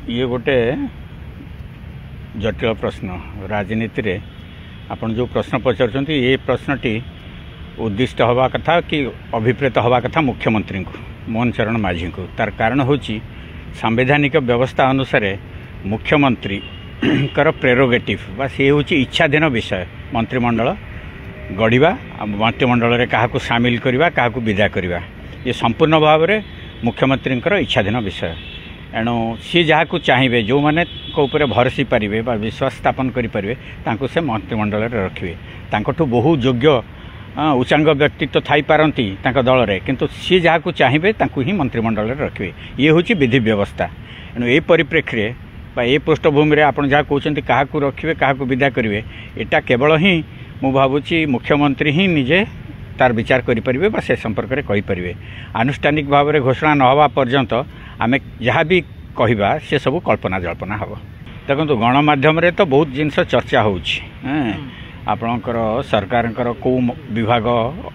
ये गोटे जटिल प्रश्न राजनीति रे आपण जो प्रश्न पचार ये प्रश्नटी उद्दिष्ट हवा कथा कि अभिप्रेत हवा कथा मुख्यमंत्री को मोहन चरण माझी को तार कारण होची सांविधानिक व्यवस्था अनुसार मुख्यमंत्री कर प्रेरोगेटिव बा सी हूँ इच्छाधीन विषय मंत्रिमंडल गढ़ा मंत्रिमंडल रे क्या सामिल करवा क्या विदा करवा ये संपूर्ण भाव में मुख्यमंत्री इच्छाधीन विषय एणु सी जहाँ को चाहिए जो मैंने ऊपर भरसी पारे विश्वास स्थापन करें से मंत्रिमंडल रखिए तांठू बहु योग्य उच्चांग व्यक्तित्व थी पारती दल में किंतु सी जहाँ को चाहिए ही मंत्रिमंडल रखिए ये हूँ विधि व्यवस्था एणु ये परिप्रेक्षी ये पृष्ठभूमि आप जहाँ कहते क्या रखिए क्या विदा करेंगे यहाँ केवल ही मु भावुची मुख्यमंत्री ही निजे तार विचार करें से संपर्क में कहींपर आनुष्ठानिक भाव में घोषणा न हवा पर्यंत आमे जहाँ भी कहवा से सब कल्पना जल्पना हम देखो गणमाध्यम तो बहुत जिनस चर्चा होपणकर सरकार कौ विभाग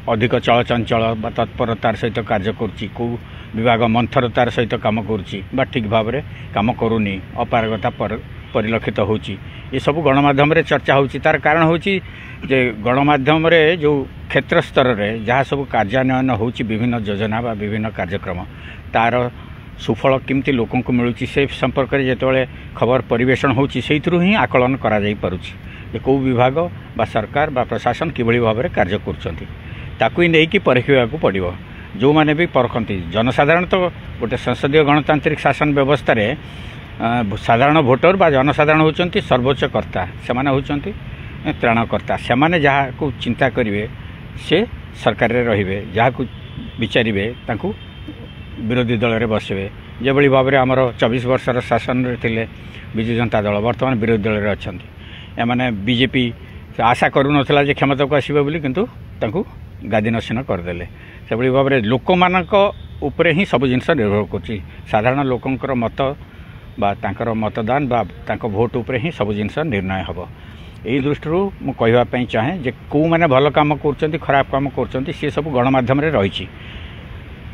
अधिक चलचंचल तत्परतार सहित कार्य कौ विभाग मंथरतार सहित कम कर ठीक भाव में कम करूनी अपारगता परिलक्षित होची ये सब गणमाध्यम चर्चा होची तार कारण होची जे गणमाध्यम जो क्षेत्र स्तर में जहाँ सब कार्यान्वयन होची विभिन्न योजना व विभिन्न कार्यक्रम तार सुफल केमती लोक मिलूँ से संपर्क में जिते खबर परिवेषण होची ही आकलन करा जाई परुची जे कौ विभाग बा सरकार बा प्रशासन किभली भाव में कार्य करुँच नहीं परखा पड़ो जो मैंने भी परखती जनसाधारण तो गोटे संसदीय गणतांत्रिक शासन व्यवस्था रे साधारण भोटर बा जनसाधारण होती सर्वोच्च कर्ता से होती त्राणकर्ता से माने जहाँ को चिंता करेंगे से सरकार रे रहिबे जहाँ को विचारे विरोधी दल में बसवे जो भाव में आमर 24 वर्षर शासन थे विजु जनता दल बर्तमान विरोधी दल में अच्छा एमाने बीजेपी आशा करूना क्षमता को आसवे बोली किंतु गादीनसीन करदे से भाव में लोक मानक उपरे ही सब जिनस निर्भर कर साधारण लोकंकर मत बा तांकर मतदान बा तांको भोट उपरे ही सब जिनस निर्णय हम यही दृष्टि मु कहवाई चाहे जे कौ मैंने भल कम कर खराब कम कर सी सब गणमाध्यम रही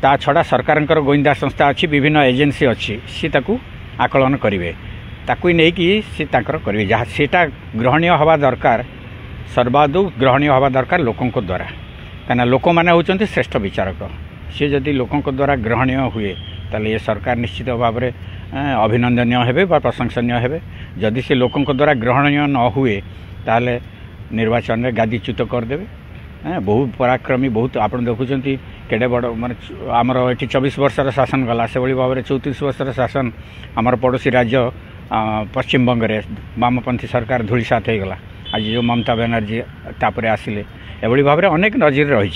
ता छड़ा सरकार गोइंदा संस्था अच्छी विभिन्न एजेन्सी अच्छी सी ताकू आकलन करेंगे ताकू नहीं कि सी करेंगे जहाँ सेटा ग्रहणीय हवा दरकार सर्वादु ग्रहणीय हवा दरकार लोकों द्वारा कहीं लोक मैंने होती श्रेष्ठ विचारक सी जदि लोकों द्वारा ग्रहणीय हुए ताले ये सरकार निश्चित भाव में अभिनंदनीय हेबे बा प्रशंसनीय हेबे जदि से लोकों द्वारा ग्रहणीय न हुए ताले निर्वाचन में गादीच्युत करदे बहुत पराक्रमी बहुत आप देखुं केड़े बड़ मान आमर ये 24 वर्षर शासन गला से भाव में 34 वर्षर शासन आमर पड़ोसी राज्य पश्चिम बंग में वामपंथी सरकार धूलिसात हो गला आज जो ममता बनर्जी तापर आसिले एभली भाव में अनेक नजीर रही